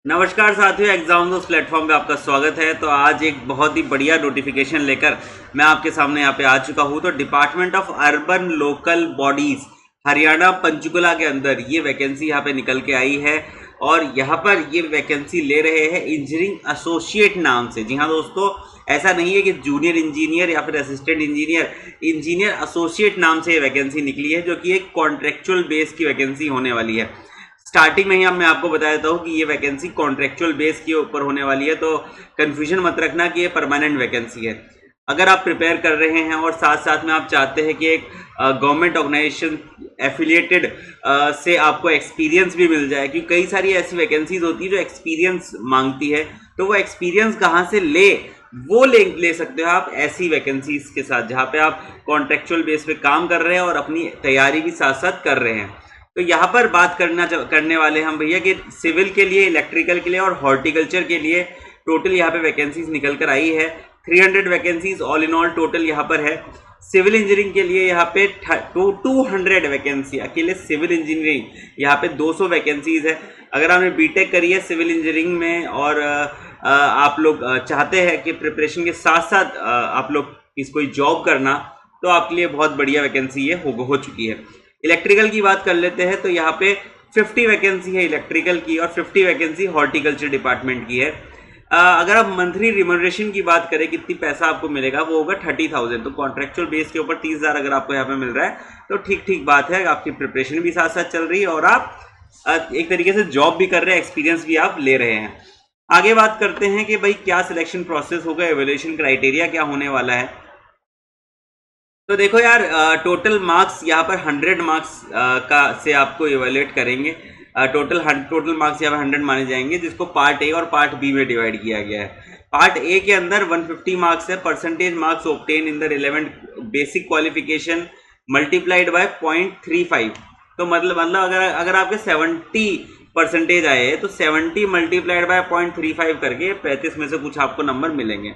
नमस्कार साथियों, एग्जाम दोस्त प्लेटफॉर्म पे आपका स्वागत है। तो आज एक बहुत ही बढ़िया नोटिफिकेशन लेकर मैं आपके सामने यहाँ पे आ चुका हूँ। तो department of urban local bodies Haryana Panchkula के अंदर ये वैकेंसी यहाँ पे निकल के आई है और यहाँ पर ये वैकेंसी ले रहे हैं इंजीनियरिंग एसोसिएट नाम से। जी हाँ दोस्तों, ऐसा नहीं है कि जूनियर इंजीनियर या फिर असिस्टेंट इंजीनियर, इंजीनियर एसोसिएट नाम से ये वैकेंसी निकली है, जो कि एक कॉन्ट्रेक्चुअल बेस की वैकेंसी होने वाली है। स्टार्टिंग में ही मैं आपको बता देता हूँ कि ये वैकेंसी कॉन्ट्रेक्चुअल बेस के ऊपर होने वाली है, तो कंफ्यूजन मत रखना कि ये परमानेंट वैकेंसी है। अगर आप प्रिपेयर कर रहे हैं और साथ साथ में आप चाहते हैं कि एक गवर्नमेंट ऑर्गेनाइजेशन एफिलिएटेड से आपको एक्सपीरियंस भी मिल जाए, क्योंकि कई सारी ऐसी वैकेंसीज होती है जो एक्सपीरियंस मांगती है, तो वो एक्सपीरियंस कहाँ से वो ले सकते हो आप ऐसी वैकेंसीज के साथ, जहाँ पे आप कॉन्ट्रेक्चुअल बेस पे काम कर रहे हैं और अपनी तैयारी भी साथ साथ कर रहे हैं। तो यहाँ पर बात करने वाले हम भैया कि सिविल के लिए, इलेक्ट्रिकल के लिए और हॉर्टिकल्चर के लिए टोटल यहाँ पे वैकेंसीज निकल कर आई है। 300 vacancies all in all total यहाँ पर है। सिविल इंजीनियरिंग के लिए यहाँ पे 200 वैकेंसी अकेले सिविल इंजीनियरिंग, यहाँ पे 200 वैकेंसीज है। अगर आपने बीटेक करी है सिविल इंजीनियरिंग में और आप लोग चाहते हैं कि प्रिपरेशन के साथ साथ आप लोग कोई जॉब करना, तो आपके लिए बहुत बढ़िया वैकेंसी ये हो चुकी है। इलेक्ट्रिकल की बात कर लेते हैं तो यहाँ पे 50 वैकेंसी है इलेक्ट्रिकल की और 50 वैकेंसी हॉर्टिकल्चर डिपार्टमेंट की है। अगर आप मंथली रिमनरेशन की बात करें, कितनी पैसा आपको मिलेगा, वो होगा 30,000। तो कॉन्ट्रेक्चुअल बेस के ऊपर 30,000 अगर आपको यहाँ पे मिल रहा है तो ठीक ठीक बात है, आपकी प्रिपरेशन भी साथ साथ चल रही है और आप एक तरीके से जॉब भी कर रहे हैं, एक्सपीरियंस भी आप ले रहे हैं। आगे बात करते हैं कि भाई क्या सिलेक्शन प्रोसेस होगा, एवेल्यूएशन क्राइटेरिया क्या होने वाला है। तो देखो यार, टोटल मार्क्स यहाँ पर 100 मार्क्स का से आपको इवेल्युएट करेंगे। टोटल मार्क्स यहाँ पर 100 माने जाएंगे, जिसको पार्ट ए और पार्ट बी में डिवाइड किया गया है। पार्ट ए के अंदर 150 मार्क्स है, percentage marks obtain in the relevant basic qualification multiplied by 0.35। तो मतलब अगर आपके 70 परसेंटेज आए हैं तो 70 मल्टीप्लाइड बाय 0.35 करके 35 में से कुछ आपको नंबर मिलेंगे।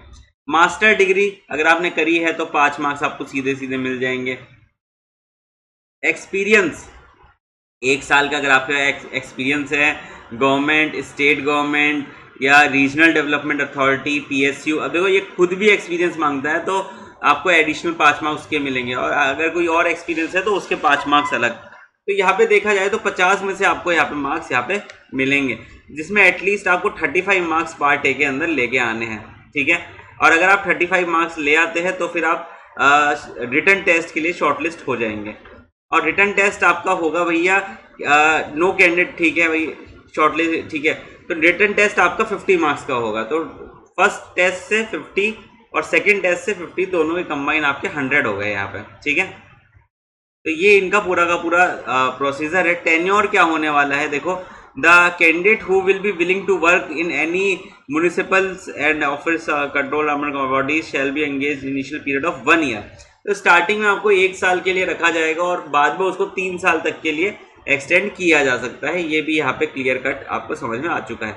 मास्टर डिग्री अगर आपने करी है तो 5 मार्क्स आपको सीधे सीधे मिल जाएंगे। एक्सपीरियंस, 1 साल का अगर आपका एक्सपीरियंस है गवर्नमेंट, स्टेट गवर्नमेंट या रीजनल डेवलपमेंट अथॉरिटी, पीएसयू, अब देखो ये खुद भी एक्सपीरियंस मांगता है तो आपको एडिशनल 5 मार्क्स के मिलेंगे, और अगर कोई और एक्सपीरियंस है तो उसके 5 मार्क्स अलग। तो यहाँ पे देखा जाए तो 50 में से आपको यहाँ पे मार्क्स यहाँ पे मिलेंगे, जिसमें एटलीस्ट आपको 35 मार्क्स पार्ट ए के अंदर लेके आने हैं, ठीक है। और अगर आप 35 मार्क्स ले आते हैं तो फिर आप रिटन टेस्ट के लिए शॉर्टलिस्ट हो जाएंगे। और रिटन टेस्ट आपका होगा भैया नो कैंडिडेट, ठीक है भाई, शॉर्टलिस्ट, ठीक है। तो रिटन टेस्ट आपका 50 मार्क्स का होगा, तो फर्स्ट टेस्ट से 50 और सेकंड टेस्ट से 50 दोनों के कंबाइन आपके 100 हो गए यहाँ पे, ठीक है। तो ये इनका पूरा का पूरा प्रोसीजर है। टेन्योर क्या होने वाला है, देखो, the candidate who will be willing to work in any municipals and office control bodies shall be engage initial period of 1 year. तो स्टार्टिंग में आपको 1 साल के लिए रखा जाएगा और बाद में उसको 3 साल तक के लिए एक्सटेंड किया जा सकता है। ये भी यहाँ पे क्लियर कट आपको समझ में आ चुका है।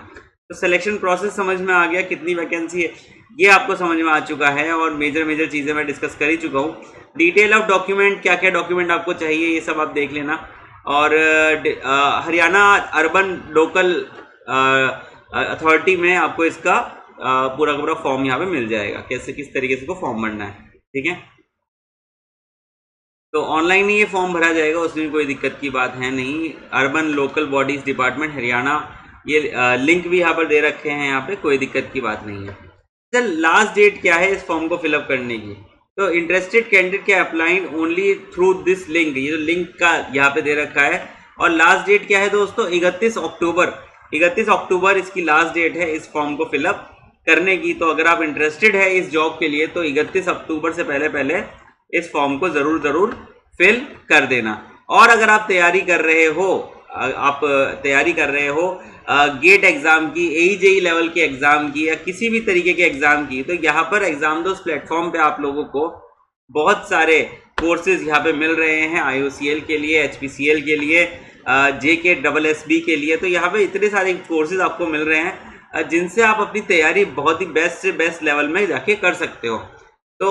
तो सिलेक्शन प्रोसेस समझ में आ गया, कितनी वैकेंसी है ये आपको समझ में आ चुका है, और मेजर चीज़ें मैं डिस्कस कर ही चुका हूँ। डिटेल ऑफ डॉक्यूमेंट, क्या क्या डॉक्यूमेंट आपको चाहिए ये सब आप देख लेना। और हरियाणा अर्बन लोकल अथॉरिटी में आपको इसका पूरा का पूरा फॉर्म यहाँ पे मिल जाएगा, कैसे किस तरीके से को फॉर्म भरना है, ठीक है। तो ऑनलाइन ही ये फॉर्म भरा जाएगा, उसमें कोई दिक्कत की बात है नहीं। Urban local bodies department Haryana, ये लिंक भी यहाँ पर दे रखे हैं, यहाँ पे कोई दिक्कत की बात नहीं है। सर लास्ट डेट क्या है इस फॉर्म को फिलअप करने की, तो इंटरेस्टेड कैंडिडेट के applying only through this link, ये जो लिंक का यहाँ पे दे रखा है। और लास्ट डेट क्या है दोस्तों, 31 अक्टूबर, 31 अक्टूबर इसकी लास्ट डेट है इस फॉर्म को फिलअप करने की। तो अगर आप इंटरेस्टेड है इस जॉब के लिए तो 31 अक्टूबर से पहले पहले इस फॉर्म को जरूर फिल कर देना। और अगर आप तैयारी कर रहे हो गेट एग्जाम की, AEJE लेवल के एग्जाम की या किसी भी तरीके के एग्जाम की, तो यहाँ पर एग्जाम दोस्त प्लेटफॉर्म पे आप लोगों को बहुत सारे कोर्सेज यहाँ पे मिल रहे हैं, IOCL के लिए, HPCL के लिए, JKSSB के लिए। तो यहाँ पे इतने सारे कोर्सेज आपको मिल रहे हैं जिनसे आप अपनी तैयारी बहुत ही बेस्ट से बेस्ट लेवल में जाके कर सकते हो। तो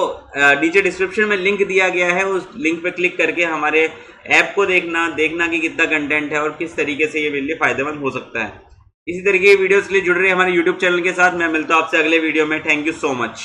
नीचे डिस्क्रिप्शन में लिंक दिया गया है, उस लिंक पे क्लिक करके हमारे ऐप को देखना कि कितना कंटेंट है और किस तरीके से ये मेरे लिए फ़ायदेमंद हो सकता है। इसी तरीके की वीडियोस के लिए जुड़ रहे हमारे यूट्यूब चैनल के साथ। मैं मिलता हूं आपसे अगले वीडियो में। Thank you so much.